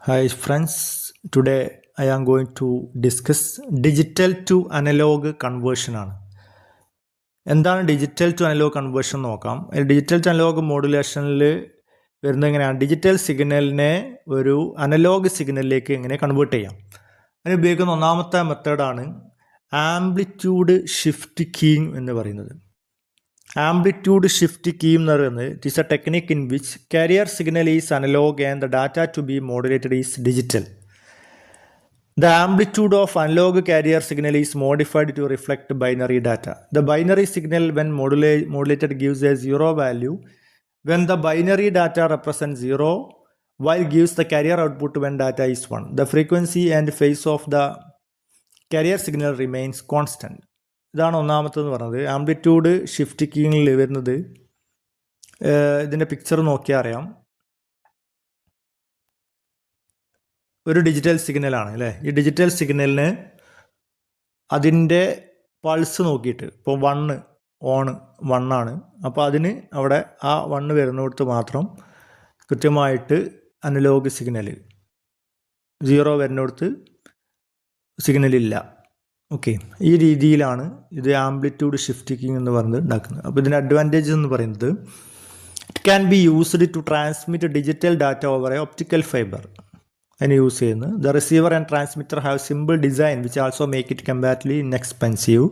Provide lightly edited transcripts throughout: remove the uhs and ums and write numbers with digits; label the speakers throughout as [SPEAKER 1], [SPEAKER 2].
[SPEAKER 1] Hi friends, today I am going to discuss digital to analog conversion ആണ്. എന്താണ് digital to analogue conversion നോക്കാം. Digital to analogue മോഡുലേഷനിൽ വരുന്നത് എങ്ങനെയാണ് digital സിഗ്നലിനെ ഒരു അനലോഗ് സിഗ്നലിലേക്ക് എങ്ങനെ കൺവേർട്ട് ചെയ്യാം. അതിന് ഉപയോഗിക്കുന്ന ഒന്നാമത്തെ മെത്തേഡാണ് ആംപ്ലിറ്റ്യൂഡ് ഷിഫ്റ്റ് കീയിങ് എന്ന് പറയുന്നത്. ആംപ്ലിറ്റ്യൂഡ് ഷിഫ്റ്റ് കീയിങ് എന്ന് പറയുന്നത് it is a technique in which carrier signal is analog and the data to be modulated is digital. The amplitude of analog carrier signal is modified to reflect binary data. The binary signal when modulated gives a zero value when the binary data represents 0, while gives the carrier output when data is 1. The frequency and phase of the carrier signal remains constant. ഇതാണ് ഒന്നാമത്തെന്ന് പറഞ്ഞത്. Amplitude shift കീയിങ്ങിൽ വരുന്നത് ഇതിൻ്റെ picture നോക്കിയാൽ അറിയാം. ഒരു digital സിഗ്നലാണ് അല്ലേ. ഈ ഡിജിറ്റൽ സിഗ്നലിന് അതിൻ്റെ പൾസ് നോക്കിയിട്ട് ഇപ്പോൾ 1 ആണ്. അപ്പോൾ അതിന് അവിടെ ആ 1 വരുന്നിടത്ത് മാത്രം കൃത്യമായിട്ട് അനലോഗ് സിഗ്നൽ, 0 വരുന്നിടത്ത് സിഗ്നലില്ല. ഓക്കെ, ഈ രീതിയിലാണ് ഇത് ആംപ്ലിറ്റ്യൂഡ് ഷിഫ്റ്റിംഗ് എന്ന് പറഞ്ഞത് ഉണ്ടാക്കുന്നത്. അപ്പോൾ ഇതിൻ്റെ അഡ്വാൻറ്റേജ് എന്ന് പറയുന്നത് it can be used to transmit digital data over a optical fibre. അതിന് യൂസ് ചെയ്യുന്നത്. The receiver and transmitter have simple design which also make it comparatively inexpensive.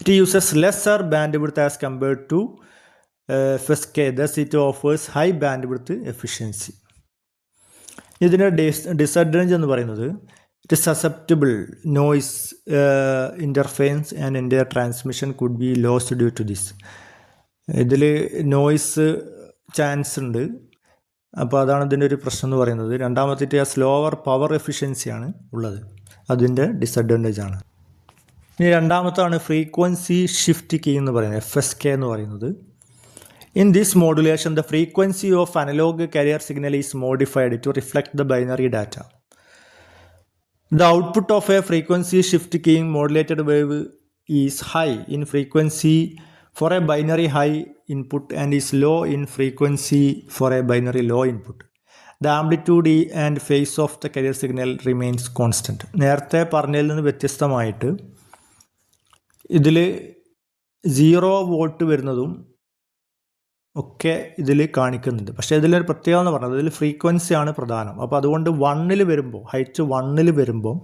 [SPEAKER 1] It uses lesser bandwidth as compared to FSK. Thus it offers high bandwidth efficiency. ഇതിൻ്റെ disadvantage എന്ന് പറയുന്നത് it susceptible noise interference and എൻ്റെ transmission could be lost due to this. ഇതിൽ noise chance ഉണ്ട്. അപ്പോൾ അതാണ് ഇതിൻ്റെ ഒരു പ്രശ്നം എന്ന് പറയുന്നത്. രണ്ടാമത്തെ സ്ലോവർ പവർ എഫിഷ്യൻസിയാണ് ഉള്ളത്, അതിൻ്റെ ഡിസഡ്വാൻറ്റേജ് ആണ്. ഇനി രണ്ടാമത്താണ് ഫ്രീക്വൻസി ഷിഫ്റ്റ് കീ എന്ന് പറയുന്നത്, FSK എന്ന് പറയുന്നത്. In this modulation the frequency of analog carrier signal is modified to reflect the binary data. The output of a frequency shift keying modulated wave is high in frequency for a binary high input and is low in frequency for a binary low input. The amplitude and phase of the carrier signal remains constant. നേരത്തെ പറഞ്ഞതിൽ നിന്ന് വ്യത്യസ്തമായിട്ട് ഇതിൽ 0 volt വരുന്നതും ഒക്കെ ഇതിൽ കാണിക്കുന്നുണ്ട്. പക്ഷേ ഇതിലൊരു പ്രത്യേകത എന്ന് പറഞ്ഞത് ഇതിൽ ഫ്രീക്വൻസിയാണ് പ്രധാനം. അപ്പോൾ അതുകൊണ്ട് 1ൽ വരുമ്പോൾ, ഹൈറ്റ് 1ൽ വരുമ്പോൾ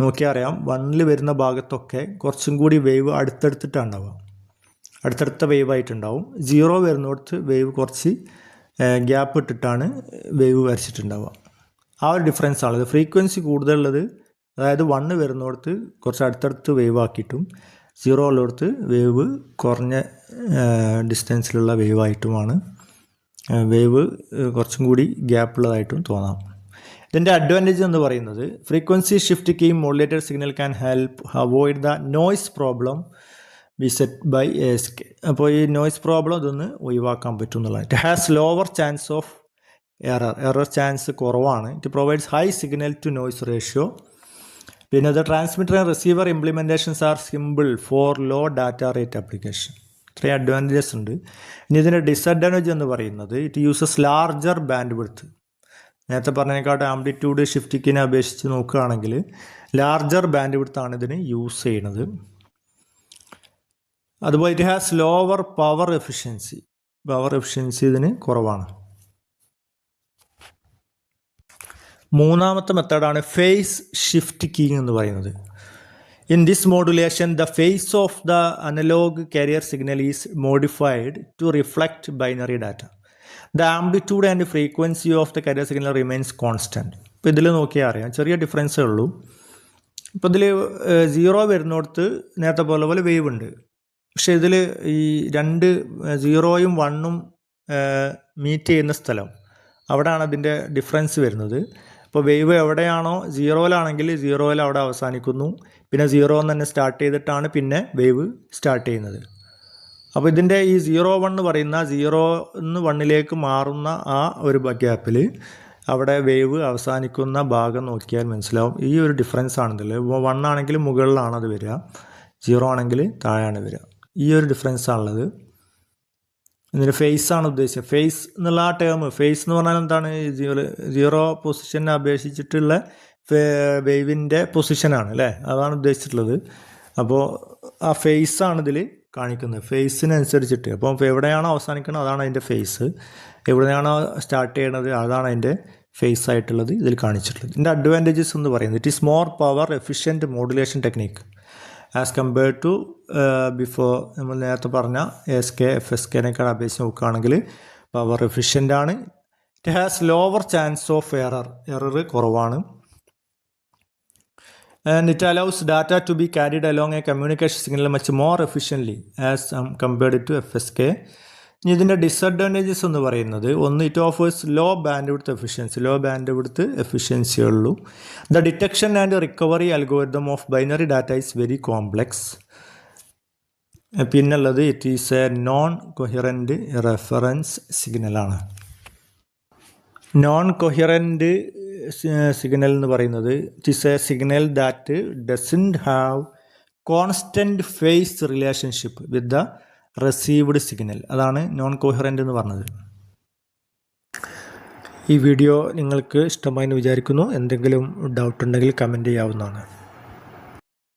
[SPEAKER 1] നോക്കിയാൽ അറിയാം 1ൽ വരുന്ന ഭാഗത്തൊക്കെ കുറച്ചും കൂടി വേവ് അടുത്തടുത്തിട്ടാണ് ഉണ്ടാവുക, അടുത്തടുത്ത വേവ് ആയിട്ടുണ്ടാവും. 0 വരുന്നിടത്ത് വേവ് കുറച്ച് ഗ്യാപ്പ് ഇട്ടിട്ടാണ് വേവ് വരച്ചിട്ടുണ്ടാവുക. ആ ഒരു ഡിഫറൻസ് ആണത്. ഫ്രീക്വൻസി കൂടുതലുള്ളത്, അതായത് 1 വരുന്നിടത്ത് കുറച്ച് അടുത്തടുത്ത് വേവ് ആക്കിയിട്ടും 0 ഉള്ളിടത്ത് വേവ് കുറഞ്ഞ ഡിസ്റ്റൻസിലുള്ള വേവ് ആയിട്ടുമാണ്, വേവ് കുറച്ചും കൂടി ഗ്യാപ്പുള്ളതായിട്ടും തോന്നാം. ഇതിൻ്റെ അഡ്വാൻറ്റേജ് എന്ന് പറയുന്നത് frequency shift key modulated signal can help avoid the noise problem beset by ASK. അപ്പോൾ ഈ നോയ്സ് പ്രോബ്ലം ഇതൊന്ന് ഒഴിവാക്കാൻ പറ്റും എന്നുള്ളത്. It has lower chance of error chance കുറവാണ്. It provides high signal to noise ratio. പിന്നെ the transmitter and receiver implementations are simple for low data rate application. ഇത്രയും advantages ഉണ്ട്. ഇനി ഇതിൻ്റെ ഡിസഡ്വാൻറ്റേജ് എന്ന് പറയുന്നത് it uses larger bandwidth. നേരത്തെ പറഞ്ഞതിനെക്കാട്ടും amplitude ഷിഫ്റ്റിങ്ങിനെ അപേക്ഷിച്ച് നോക്കുകയാണെങ്കിൽ ലാർജർ ബാൻഡ് വിഡ്ത്താണ് ഇതിന് യൂസ് ചെയ്യുന്നത്. അതുപോലെ it has lower power efficiency ഇതിന് കുറവാണ്. മൂന്നാമത്തെ മെത്തേഡാണ് ഫേസ് ഷിഫ്റ്റ് കീയിങ് എന്ന് പറയുന്നത്. In this modulation the phase of the analog carrier signal is modified to reflect binary data. The amplitude and frequency of the carrier signal remains constant. ഇപ്പോൾ ഇതിൽ നോക്കിയാൽ അറിയാം ചെറിയ ഡിഫറൻസേ ഉള്ളൂ. ഇപ്പോൾ ഇതിൽ 0 വരുന്നിടത്ത് നേരത്തെ പോലെ വേവ് ഉണ്ട്. പക്ഷേ ഇതിൽ ഈ 0യും 1ഉം മീറ്റ് ചെയ്യുന്ന സ്ഥലം, അവിടെയാണ് അതിൻ്റെ ഡിഫറൻസ് വരുന്നത്. ഇപ്പോൾ വേവ് എവിടെയാണോ 0ലാണെങ്കിൽ 0ൽ അവിടെ അവസാനിക്കുന്നു, പിന്നെ 0 തന്നെ സ്റ്റാർട്ട് ചെയ്തിട്ടാണ് പിന്നെ വേവ് സ്റ്റാർട്ട് ചെയ്യുന്നത്. അപ്പോൾ ഇതിൻ്റെ ഈ 0-1 എന്ന് പറയുന്ന 0-1 മാറുന്ന ആ ഒരു ഗ്യാപ്പിൽ അവിടെ വേവ് അവസാനിക്കുന്ന ഭാഗം നോക്കിയാൽ മനസ്സിലാവും. ഈ ഒരു ഡിഫറൻസ് ആണെന്നില്ല. 1 ആണെങ്കിൽ മുകളിലാണ് അത് വരിക, 0 ആണെങ്കിൽ താഴെയാണ് വരിക. ഈ ഒരു ഡിഫറൻസ് ആണുള്ളത്. ഇതിന് ഫേസ് ആണ് ഉദ്ദേശിച്ചത്. ഫേസ് എന്നുള്ള ആ ടേം, ഫേസ് എന്ന് പറഞ്ഞാൽ എന്താണ്? സീറോ പൊസിഷനെ അപേക്ഷിച്ചിട്ടുള്ള വേവിൻ്റെ പൊസിഷനാണ് അല്ലേ, അതാണ് ഉദ്ദേശിച്ചിട്ടുള്ളത്. അപ്പോൾ ആ ഫേസ് ആണ് ഇതിൽ കാണിക്കുന്നത്, ഫേസിനനുസരിച്ചിട്ട്. അപ്പം എവിടെയാണോ അവസാനിക്കുന്നത് അതാണ് അതിൻ്റെ ഫേസ്, എവിടെയാണോ സ്റ്റാർട്ട് ചെയ്യണത് അതാണ് അതിൻ്റെ ഫേസ് ആയിട്ടുള്ളത് ഇതിൽ കാണിച്ചിട്ടുള്ളത്. ഇതിൻ്റെ അഡ്വാൻറ്റേജസ് എന്ന് പറയുന്നത് it is more power efficient modulation technique as compared to before. നമ്മൾ നേരത്തെ പറഞ്ഞ എസ് കെ എഫ് എസ് കെനേക്കാൾ അപേക്ഷിച്ച് നോക്കുകയാണെങ്കിൽ പവർ എഫിഷ്യൻ്റ് ആണ്. It has lower chance of error കുറവാണ്. And it allows data to be carried along a communication signal much more efficiently as compared to FSK. ഇതിൻ്റെ disadvantages എന്ന് പറയുന്നത് ഒന്ന്, it offers low bandwidth എഫിഷ്യൻസിയേ ഉള്ളൂ. The detection and recovery algorithm of binary data is very complex. പിന്നുള്ളത് it is a non coherent reference സിഗ്നലാണ്. Non coherent signal എന്ന് പറയുന്നത് it is a signal that doesn't have constant phase relationship with the received signal. അതാണ് non coherent എന്ന് പറഞ്ഞത്. ഈ video നിങ്ങൾക്ക് ഇഷ്ടമായി എന്ന് വിചാരിക്കുന്നു. എന്തെങ്കിലും ഡൗട്ട് ഉണ്ടെങ്കിൽ കമൻറ്റ് ചെയ്യാവുന്നതാണ്.